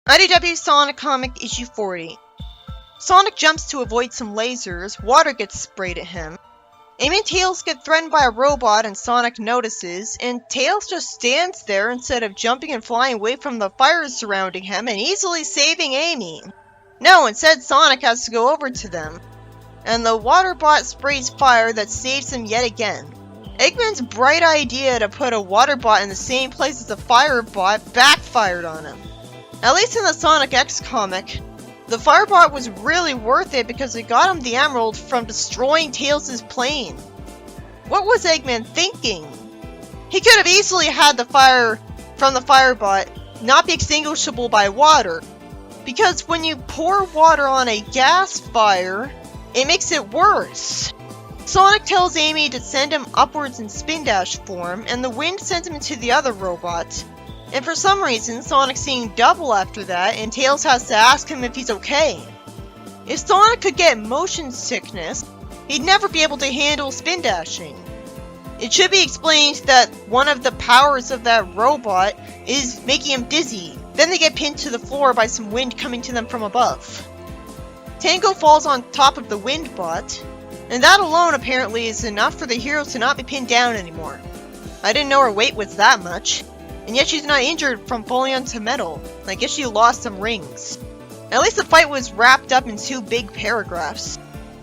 IDW Sonic Comic Issue 40. Sonic jumps to avoid some lasers, water gets sprayed at him. Amy and Tails get threatened by a robot and Sonic notices, and Tails just stands there instead of jumping and flying away from the fire surrounding him and easily saving Amy. No, instead Sonic has to go over to them, and the water bot sprays fire that saves him yet again. Eggman's bright idea to put a water bot in the same place as a fire bot backfired on him. At least in the Sonic X comic, the Firebot was really worth it because it got him the emerald from destroying Tails' plane. What was Eggman thinking? He could have easily had the fire from the Firebot not be extinguishable by water, because when you pour water on a gas fire, it makes it worse. Sonic tells Amy to send him upwards in spin dash form, and the wind sends him into the other robot. And for some reason, Sonic's seeing double after that, and Tails has to ask him if he's okay. If Sonic could get motion sickness, he'd never be able to handle spin dashing. It should be explained that one of the powers of that robot is making him dizzy. Then they get pinned to the floor by some wind coming to them from above. Tango falls on top of the wind bot, and that alone apparently is enough for the heroes to not be pinned down anymore. I didn't know her weight was that much. And yet she's not injured from falling onto metal. I guess she lost some rings. At least the fight was wrapped up in 2 big paragraphs.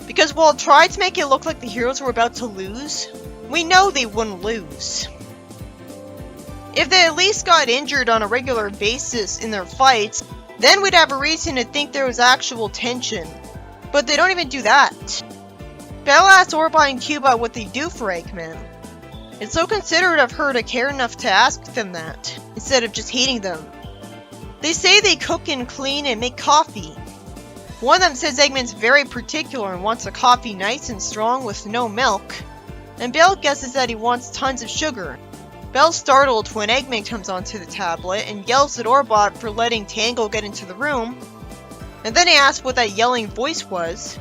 Because while it tried to make it look like the heroes were about to lose, we know they wouldn't lose. If they at least got injured on a regular basis in their fights, then we'd have a reason to think there was actual tension. But they don't even do that. Belle asks Orbot and Cubot what they do for Eggman. It's so considerate of her to care enough to ask them that, instead of just hating them. They say they cook and clean and make coffee. One of them says Eggman's very particular and wants a coffee nice and strong with no milk. And Belle guesses that he wants tons of sugar. Belle's startled when Eggman comes onto the tablet and yells at Orbot for letting Tango get into the room. And then he asks what that yelling voice was,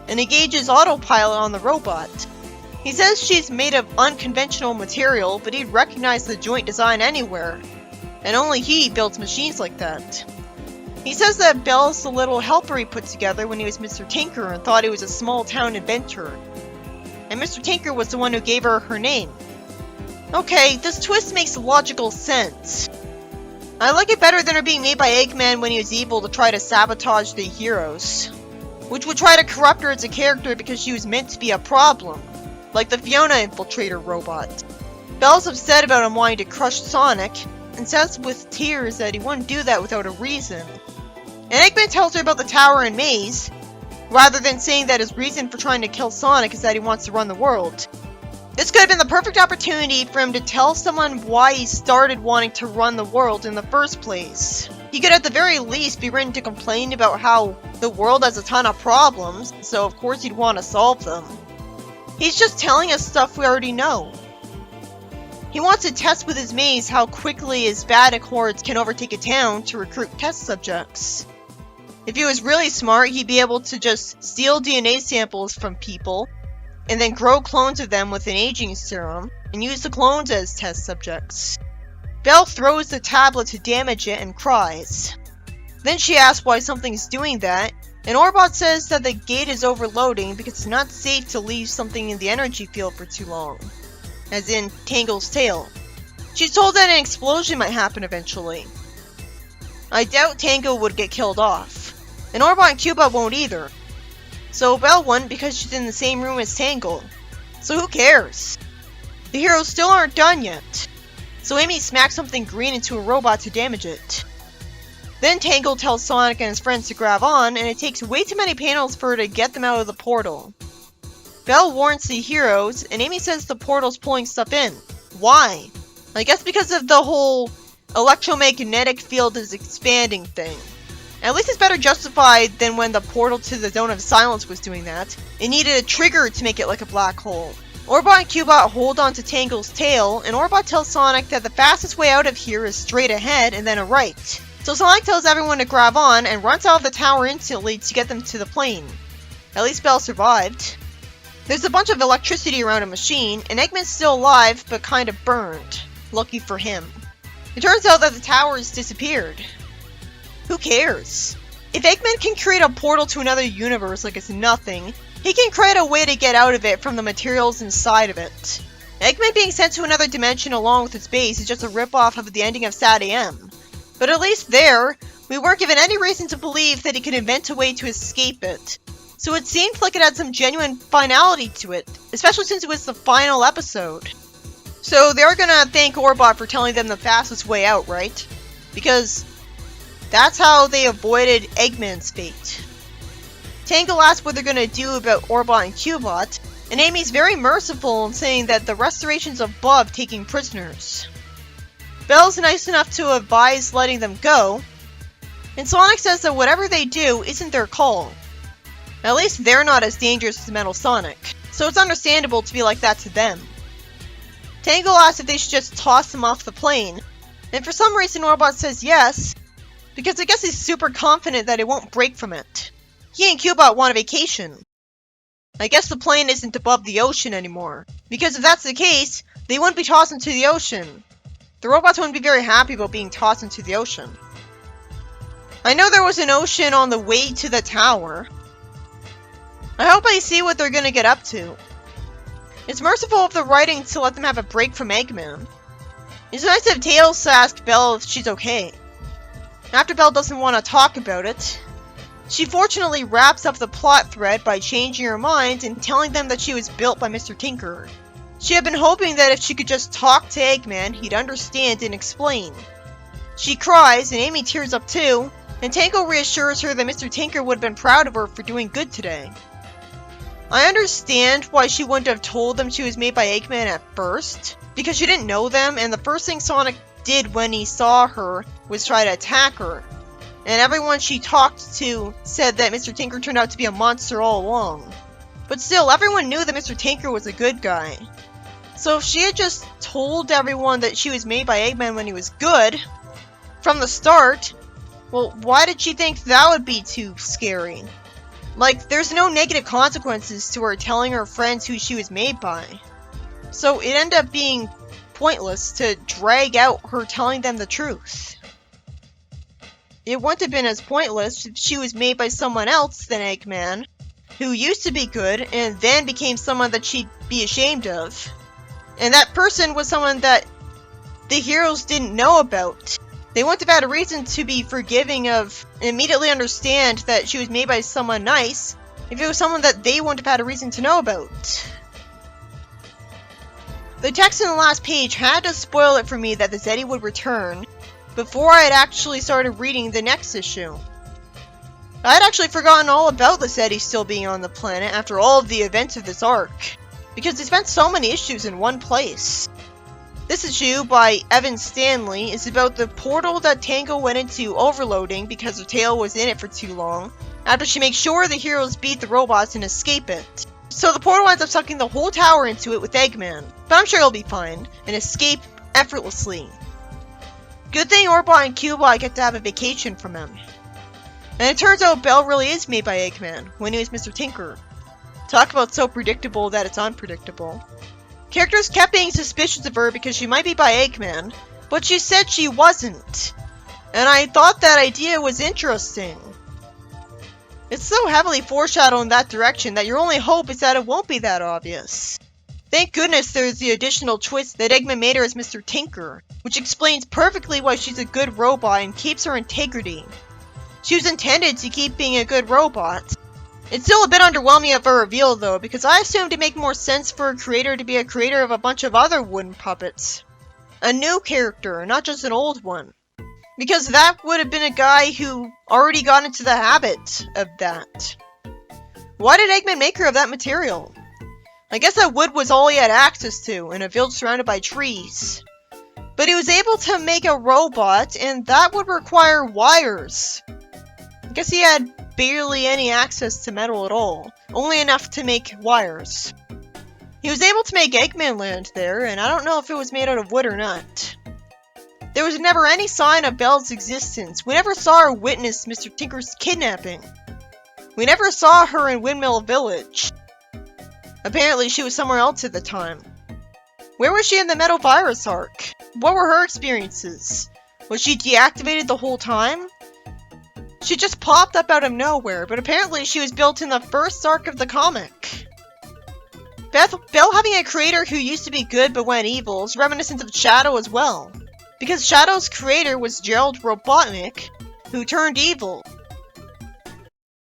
and engages autopilot on the robot. He says she's made of unconventional material, but he'd recognize the joint design anywhere, and only he builds machines like that. He says that Belle's the little helper he put together when he was Mr. Tinker and thought he was a small-town inventor. And Mr. Tinker was the one who gave her name. Okay, this twist makes logical sense. I like it better than her being made by Eggman when he was evil to try to sabotage the heroes, which would try to corrupt her as a character because she was meant to be a problem. Like the Fiona Infiltrator robot. Belle's upset about him wanting to crush Sonic, and says with tears that he wouldn't do that without a reason. And Eggman tells her about the tower and maze, rather than saying that his reason for trying to kill Sonic is that he wants to run the world. This could have been the perfect opportunity for him to tell someone why he started wanting to run the world in the first place. He could at the very least be written to complain about how the world has a ton of problems, so of course he'd want to solve them. He's just telling us stuff we already know. He wants to test with his maze how quickly his Vadic hordes can overtake a town to recruit test subjects. If he was really smart, he'd be able to just steal DNA samples from people, and then grow clones of them with an aging serum, and use the clones as test subjects. Belle throws the tablet to damage it and cries. Then she asks why something's doing that, and Orbot says that the gate is overloading because it's not safe to leave something in the energy field for too long. As in, Tango's tail. She's told that an explosion might happen eventually. I doubt Tango would get killed off. And Orbot and Cubot won't either. So Belle won because she's in the same room as Tango. So who cares? The heroes still aren't done yet. So Amy smacks something green into a robot to damage it. Then Tango tells Sonic and his friends to grab on, and it takes way too many panels for her to get them out of the portal. Belle warns the heroes, and Amy says the portal's pulling stuff in. Why? I guess because of the whole electromagnetic field is expanding thing. At least it's better justified than when the portal to the Zone of Silence was doing that. It needed a trigger to make it like a black hole. Orbot and Cubot hold on to Tango's tail, and Orbot tells Sonic that the fastest way out of here is straight ahead and then a right. So Sonic tells everyone to grab on and runs out of the tower instantly to get them to the plane. At least Belle survived. There's a bunch of electricity around a machine, and Eggman's still alive but kind of burned. Lucky for him. It turns out that the tower's disappeared. Who who cares? If Eggman can create a portal to another universe like it's nothing, he can create a way to get out of it from the materials inside of it. Eggman being sent to another dimension along with its base is just a ripoff of the ending of Sad AM. But at least there, we weren't given any reason to believe that he could invent a way to escape it. So it seemed like it had some genuine finality to it, especially since it was the final episode. So they're gonna thank Orbot for telling them the fastest way out, right? Because that's how they avoided Eggman's fate. Tangle asks what they're gonna do about Orbot and Cubot, and Amy's very merciful in saying that the restoration's above taking prisoners. Belle's nice enough to advise letting them go, and Sonic says that whatever they do isn't their call. At least they're not as dangerous as Metal Sonic, so it's understandable to be like that to them. Tangle asks if they should just toss them off the plane, and for some reason Orbot says yes, because I guess he's super confident that it won't break from it. He and Cubot want a vacation. I guess the plane isn't above the ocean anymore, because if that's the case, they wouldn't be tossed into the ocean. The robots wouldn't be very happy about being tossed into the ocean. I know there was an ocean on the way to the tower. I hope I see what they're gonna get up to. It's merciful of the writing to let them have a break from Eggman. It's nice to have Tails ask Belle if she's okay. After Belle doesn't want to talk about it, she fortunately wraps up the plot thread by changing her mind and telling them that she was built by Mr. Tinker. She had been hoping that if she could just talk to Eggman, he'd understand and explain. She cries, and Amy tears up too, and Tango reassures her that Mr. Tinker would have been proud of her for doing good today. I understand why she wouldn't have told them she was made by Eggman at first, because she didn't know them, and the first thing Sonic did when he saw her was try to attack her. And everyone she talked to said that Mr. Tinker turned out to be a monster all along. But still, everyone knew that Mr. Tinker was a good guy. So if she had just told everyone that she was made by Eggman when he was good, from the start, well, why did she think that would be too scary? Like, there's no negative consequences to her telling her friends who she was made by. So it ended up being pointless to drag out her telling them the truth. It wouldn't have been as pointless if she was made by someone else than Eggman, who used to be good and then became someone that she'd be ashamed of. And that person was someone that the heroes didn't know about. They wouldn't have had a reason to be forgiving of and immediately understand that she was made by someone nice if it was someone that they wouldn't have had a reason to know about. The text in the last page had to spoil it for me that the Zeddy would return before I had actually started reading the next issue. I had actually forgotten all about the Zeddy still being on the planet after all of the events of this arc, because they spent so many issues in one place. This issue, by Evan Stanley, is about the portal that Tango went into overloading because her tail was in it for too long, after she makes sure the heroes beat the robots and escape it. So the portal ends up sucking the whole tower into it with Eggman, but I'm sure he'll be fine, and escape effortlessly. Good thing Orbot and Cubot get to have a vacation from him. And it turns out Belle really is made by Eggman, when he was Mr. Tinker. Talk about so predictable that it's unpredictable. Characters kept being suspicious of her because she might be by Eggman, but she said she wasn't. And I thought that idea was interesting. It's so heavily foreshadowed in that direction that your only hope is that it won't be that obvious. Thank goodness there's the additional twist that Eggman made her as Mr. Tinker, which explains perfectly why she's a good robot and keeps her integrity. She was intended to keep being a good robot. It's still a bit underwhelming of a reveal though, because I assumed it'd make more sense for a creator to be a creator of a bunch of other wooden puppets. A new character, not just an old one. Because that would have been a guy who already got into the habit of that. Why did Eggman make her of that material? I guess that wood was all he had access to, in a field surrounded by trees. But he was able to make a robot, and that would require wires. I guess he had barely any access to metal at all, only enough to make wires. He was able to make Eggman land there, and I don't know if it was made out of wood or not. There was never any sign of Belle's existence. We never saw her witness Mr. Tinker's kidnapping. We never saw her in Windmill Village. Apparently she was somewhere else at the time. Where was she in the Metal Virus arc? What were her experiences? Was she deactivated the whole time? She just popped up out of nowhere, but apparently she was built in the first arc of the comic. Belle having a creator who used to be good but went evil is reminiscent of Shadow as well, because Shadow's creator was Gerald Robotnik, who turned evil.